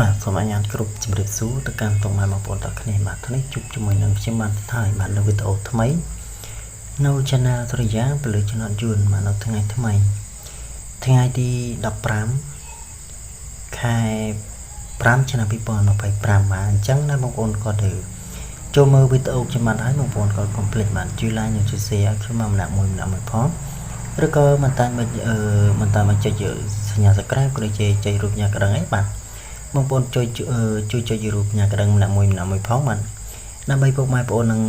បាទសូមអញ្ញាតគ្រប់ជំរាបសួរទៅកាន់តុងម៉ែបងប្អូនទាំងគ្នាបាទថ្ងៃនេះជួបជាមួយនឹងខ្ញុំបានថយបាទនៅវីដេអូថ្មីនៅ Channel សុរិយាពលិចណតយួនបាទនៅថ្ងៃថ្មីថ្ងៃទី15ខែ5ឆ្នាំ2025បាទអញ្ចឹងណាបងប្អូនគាត់ទៅចូលមើលវីដេអូខ្ញុំបានហើយបងប្អូនគាត់កុំភ្លេចបាទជួយ like និងជួយ share ឲ្យខ្ញុំម្នាក់មួយផងឬក៏មិនតាមមកចុចសញ្ញា subscribe ក៏ដូចជាចុចរូបញ៉ាក្តឹងអីបាទបងប្អូនជួយចុចរូបញ៉ាក្តឹងម្នាក់មួយផងបាទដើម្បីពុកម៉ែបងប្អូននឹង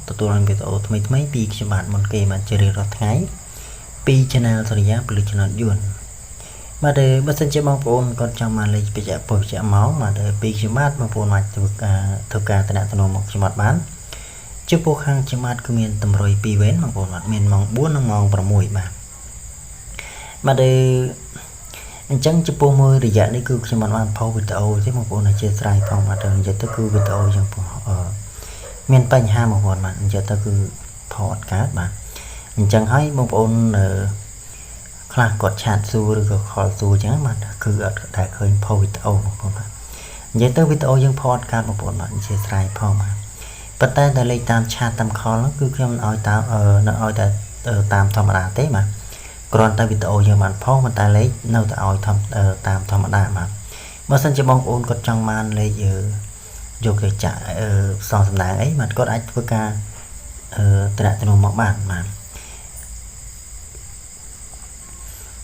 ទទួលបានវីដេអូថ្មីពីខ្ញុំបាទមុនគេបាទជារៀងរាល់ថ្ងៃពី Channel សុរិយាពលិចណតយួនបាទបើសិនជាបងប្អូនគាត់ចង់មកលេខបច្ចៈពុះបច្ចៈមកបាទពីខ្ញុំបាទបងប្អូនអាចធ្វើការតំណែងមកខ្ញុំបាទចំពោះខាងខ្ញុំបាទគឺមានតម្រុយ2វេនបងប្អូនបាទមានម៉ោង4និងម៉ោង6បាទអញ្ចឹងចំពោះមួយរយៈនេះគឺខ្ញុំបានផុសវីដេអូទេបងប្អូនអធិស្ឋានផងបាទនិយាយទៅគឺវីដេអូយ៉ាងមានបញ្ហាបងប្អូនបាទនិយាយទៅគឺផុសអត់កើតបាទអញ្ចឹងហើយបងប្អូនខ្លះគាត់ឆាតសួរឬក៏ខលសួរអញ្ចឹងបាទគឺអត់ដែលឃើញផុសវីដេអូបងប្អូនបាទនិយាយទៅវីដេអូយើងផុសអត់កើតបងប្អូនបាទអធិស្ឋានផងបាទប៉ុន្តែតែលេខតាមឆាតតាមខលគឺខ្ញុំឲ្យតាមនៅឲ្យតែតាមធម្មតាទេបាទគ្រាន់តែវីដេអូយើងបានផុសប៉ុន្តែលេខនៅតែឲ្យតាមធម្មតាបាទបើសិនជាបងប្អូនគាត់ចង់បានលេខយកទៅចាក់ផ្សងសំណាងអីបាទគាត់អាចធ្វើការតំណមកបាន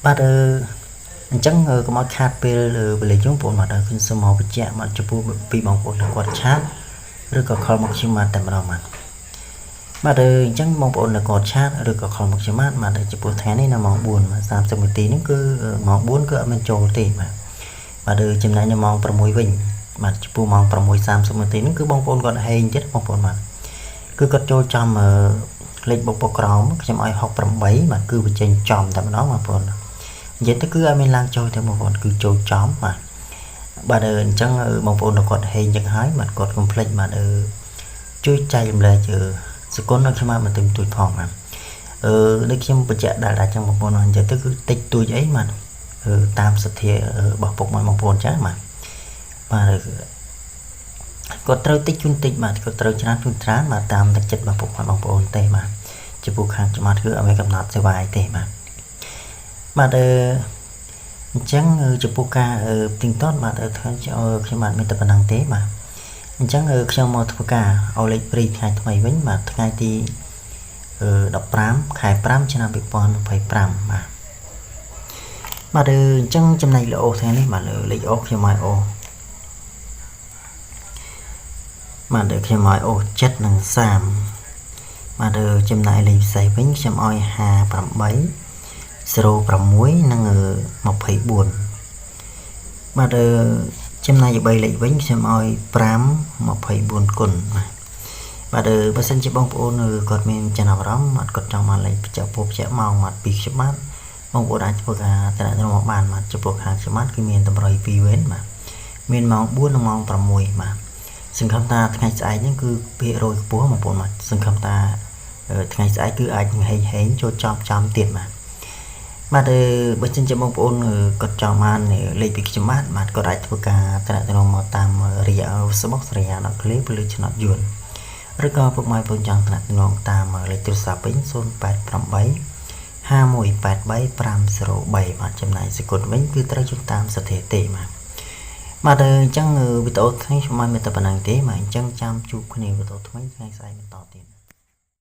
បាទអញ្ចឹងកុំឲ្យខាតពេលវេលាយើងបងប្អូនបាទខ្ញុំសូមមកបញ្ជាក់មកចំពោះពីបងប្អូនគាត់ឆាតឬក៏ខលមកខ្ញុំបាទតែម្ដងបាទអញ្ចឹងបងប្អូនគាត់ឆាតឬក៏ខលមកខ្ញុំបាទចំពោះថ្ងៃនេះនៅម៉ោង4បាទ30នាទីនេះគឺម៉ោង4គឺអត់មានចូលទេបាទចំណែកនៅម៉ោង6វិញបាទចំពោះម៉ោង6:30នាទីនេះគឺបងប្អូនគាត់ហេងទៀតបងប្អូនបាទគឺគាត់ចូលចំលេខបុកពក្រោមខ្ញុំឲ្យ68បាទគឺបញ្ចេញចំតែម្ដងបងប្អូននិយាយទៅគឺអត់មានឡើងចូលទេបងប្អូនគឺចូលចំបាទអញ្ចឹងបងប្អូនគាត់ហេងចឹងហើយបាទគាត់កុំភ្លេចបាទជួយចែករំលែកសកលនៅខ្ញុំមកទៅទួយផងបាទដូចខ្ញុំបញ្ជាក់ដែរចឹងបងប្អូននិយាយទៅគឺតិចទួយអីបាទតាមសទ្ធារបស់ពុកម៉ែបងប្អូនចឹងបាទគាត់ត្រូវតិចជូនតិចបាទគាត់ត្រូវច្រើនជូនច្រើនបាទតាមទឹកចិត្តរបស់ពុកម៉ែបងប្អូនទេបាទចំពោះខាងចំណាត់គឺអត់មានកំណត់សេវាអីទេបាទអញ្ចឹងចំពោះការទីងតតបាទខ្ញុំបាទមានតែប៉ុណ្្នឹងទេបាទអញ្ចឹងខ្ញុំមកធ្វើការឲ្យលេខព្រីថ្ងៃថ្មីវិញបាទថ្ងៃទី15ខែ5ឆ្នាំ2025បាទអញ្ចឹងចំណែកល្អថ្ងៃនេះបាទលេខអូខ្ញុំឲ្យអូបាទខ្ញុំឲ្យអូ7និង30បាទចំណែកលេខផ្សេងវិញខ្ញុំឲ្យ58 06និង24បាទចំណែក3លេខវិញខ្ញុំឲ្យ5 24គុណបាទបើសិនជាបងប្អូនគាត់មានចំណាប់អារម្មណ៍គាត់ចង់បានលេខបច្ចៈពុះបច្ចៈម៉ោងបាទពីខ្ញុំបាទបងប្អូនអាចធ្វើការតំណមកបានបាទចំពោះខាងខ្ញុំបាទគឺមានតម្រុយ2វេនបាទមានម៉ោង4និងម៉ោង6បាទសង្ឃឹមថាថ្ងៃស្អែកហ្នឹងគឺភាគរយខ្ពស់បងប្អូនបាទសង្ឃឹមថាថ្ងៃស្អែកគឺអាចហេងចូលចំទៀតបាទបើសិនជាបងប្អូនគាត់ចង់បានលេខពីខ្ញុំបាទគាត់អាចធ្វើការតំណមកតាមរយៈ Facebook សុរិយាដល់គ្លីពលិចណតយួនឬក៏ពុកម៉ែបងប្អូនចង់តំណតាមលេខទូរស័ព្ទវិញ088 5183 503បាទចំណាយសេគុណវិញគឺត្រូវជូនតាមសទ្ធាទេបាទអញ្ចឹងវីដេអូថ្ងៃខ្ញុំបានមានតែប៉ុណ្្នឹងទេបាទអញ្ចឹងចាំជួបគ្នាវីដេអូថ្មីថ្ងៃស្អែកបន្តទៀត